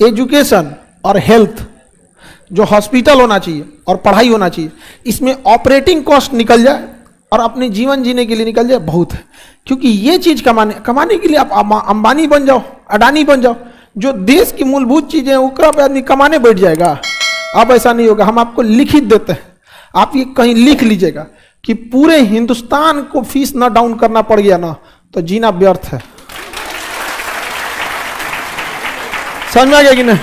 Education और health, जो hospital होना चाहिए और पढ़ाई होना चाहिए, इसमें ऑपरेटिंग कॉस्ट निकल जाए और अपने जीवन जीने के लिए निकल जाए, बहुत है। क्योंकि ये चीज कमाने के लिए आप अंबानी बन जाओ, अडानी बन जाओ, जो देश की मूलभूत चीजें उकरा पे आदमी कमाने बैठ जाएगा। अब ऐसा नहीं होगा। हम आपको लिखित देते हैं, आप ये कहीं लिख लीजिएगा कि पूरे हिंदुस्तान को फीस ना डाउन करना पड़ गया ना तो जीना व्यर्थ है। समझ में आ गया कि नहीं?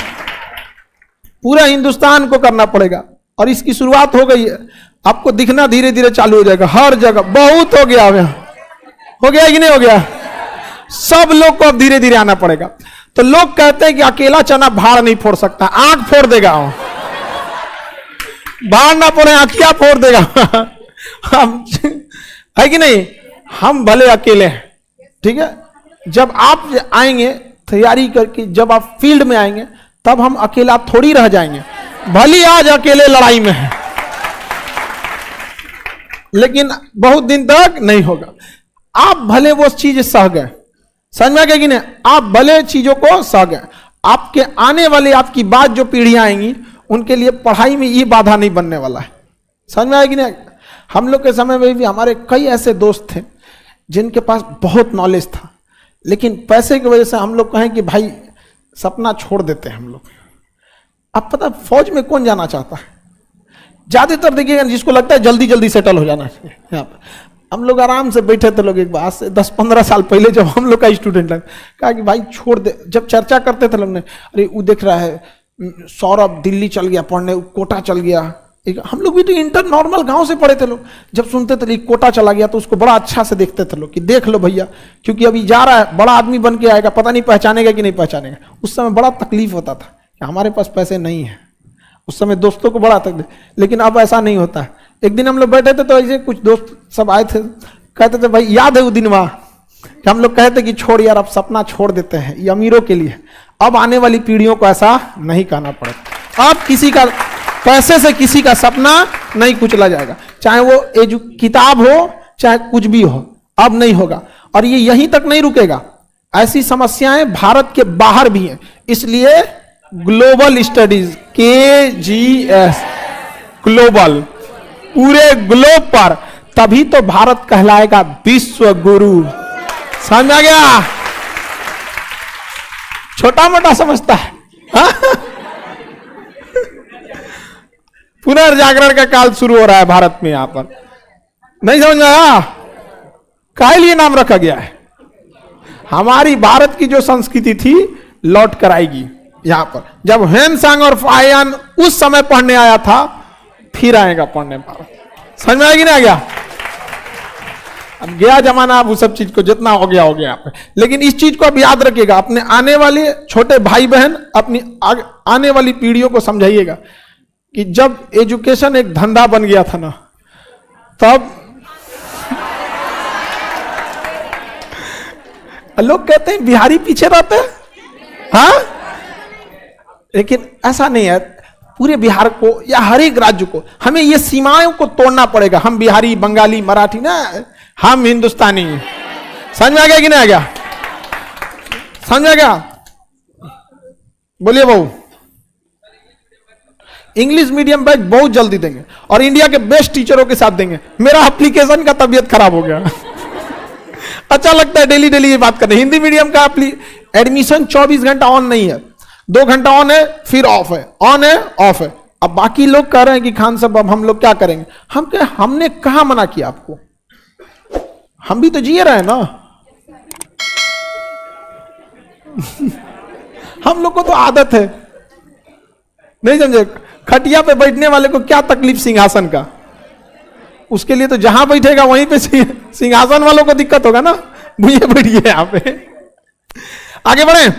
पूरा हिंदुस्तान को करना पड़ेगा और इसकी शुरुआत हो गई है। आपको दिखना धीरे धीरे चालू हो जाएगा हर जगह। बहुत हो गया, हो गया कि नहीं हो गया? सब लोग को अब धीरे धीरे आना पड़ेगा। तो लोग कहते हैं कि अकेला चना भाड़ नहीं फोड़ सकता, आंख फोड़ देगा। भाड़ ना फोड़े, आंखिया फोड़ देगा। हम है कि नहीं? हम भले अकेले हैं, ठीक है। जब आप आएंगे तैयारी करके, जब आप फील्ड में आएंगे तब हम अकेला थोड़ी रह जाएंगे। भले आज अकेले लड़ाई में है, लेकिन बहुत दिन तक नहीं होगा। आप भले वो चीज सह गए, समझ में आ गया कि नहीं? आप भले चीजों को सह गए, आपके आने वाले, आपकी बाद जो पीढ़ियां आएंगी उनके लिए पढ़ाई में ये बाधा नहीं बनने वाला है। समझ में आया कि नहीं? हम लोग के समय में भी हमारे कई ऐसे दोस्त थे जिनके पास बहुत नॉलेज था, लेकिन पैसे की वजह से हम लोग कहें कि भाई सपना छोड़ देते हैं हम लोग। अब पता फौज में कौन जाना चाहता है? ज्यादातर देखिएगा जिसको लगता है जल्दी जल्दी सेटल हो जाना चाहिए। यहाँ पर हम लोग आराम से बैठे थे, लोग एक बार से 10-15 साल पहले जब हम लोग का स्टूडेंट है, कहा कि भाई छोड़ दे। जब चर्चा करते थे लोग ने, अरे वो देख रहा है सौरभ दिल्ली चल गया पढ़ने, कोटा चल गया। हम लोग भी तो इंटर नॉर्मल गांव से पढ़े थे लोग, जब सुनते थे कोटा चला गया तो उसको बड़ा अच्छा से देखते थे लोग कि देख लो भैया, क्योंकि अभी जा रहा है, बड़ा आदमी बन के आएगा, पता नहीं पहचानेगा कि नहीं पहचानेगा। उस समय बड़ा तकलीफ होता था कि हमारे पास पैसे नहीं है। उस समय दोस्तों को बड़ा तकलीफ, लेकिन अब ऐसा नहीं होता है। एक दिन हम लोग बैठे थे तो ऐसे कुछ दोस्त सब आए थे, कहते थे भाई याद है वो दिन वहां कि हम लोग कहते कि छोड़ यार, अब सपना छोड़ देते हैं, ये अमीरों के लिए। अब आने वाली पीढ़ियों को ऐसा नहीं कहना पड़ेगा। अब किसी का पैसे से किसी का सपना नहीं कुचला जाएगा, चाहे वो किताब हो चाहे कुछ भी हो, अब नहीं होगा। और ये यहीं तक नहीं रुकेगा, ऐसी समस्याएं भारत के बाहर भी हैं। इसलिए ग्लोबल स्टडीज, KGS, ग्लोबल, पूरे ग्लोब पर, तभी तो भारत कहलाएगा विश्व गुरु। समझ आ गया? छोटा मोटा समझता है। पुनर्जागरण का काल शुरू हो रहा है भारत में। यहां पर नहीं समझ में आया काहे लिए नाम रखा गया है? हमारी भारत की जो संस्कृति थी लौट कर आएगी यहां पर। जब ह्वेनसांग और फाहियान उस समय पढ़ने आया था, फिर आएगा पढ़ने भारत। समझ में आएगी ना? आ गया? अब गया जमाना, अब उस सब चीज को जितना हो गया यहाँ पे। लेकिन इस चीज को अब याद रखिएगा, अपने आने वाले छोटे भाई बहन, अपनी आने वाली पीढ़ियों को समझाइएगा कि जब एजुकेशन एक धंधा बन गया था ना, तब लोग कहते हैं बिहारी पीछे रहते हैं, हाँ, लेकिन ऐसा नहीं है। पूरे बिहार को या हर एक राज्य को हमें ये सीमाओं को तोड़ना पड़ेगा। हम बिहारी, बंगाली, मराठी ना, हम हिंदुस्तानी। समझ में आ गया कि नहीं आ गया? समझ में आ गया? बोलिए बहू। इंग्लिश मीडियम बैच बहुत जल्दी देंगे और इंडिया के बेस्ट टीचरों के साथ देंगे। मेरा एप्लीकेशन का तबीयत खराब हो गया। अच्छा लगता है डेली डेली ये बात करने। हिंदी मीडियम का एडमिशन 24 घंटा ऑन नहीं है, 2 घंटा ऑन है फिर ऑफ है, ऑन है ऑफ है। अब बाकी लोग कह रहे हैं कि खान साहब अब हम लोग क्या करेंगे? हम क्या, हमने कहा मना किया आपको? हम भी तो जिए रहे हैं ना। हम लोग को तो आदत है, नहीं समझे? खटिया पे बैठने वाले को क्या तकलीफ सिंहासन का? उसके लिए तो जहां बैठेगा वहीं पे सिंहासन वालों को दिक्कत होगा ना। भूये बैठिए यहाँ पे। आगे बढ़े।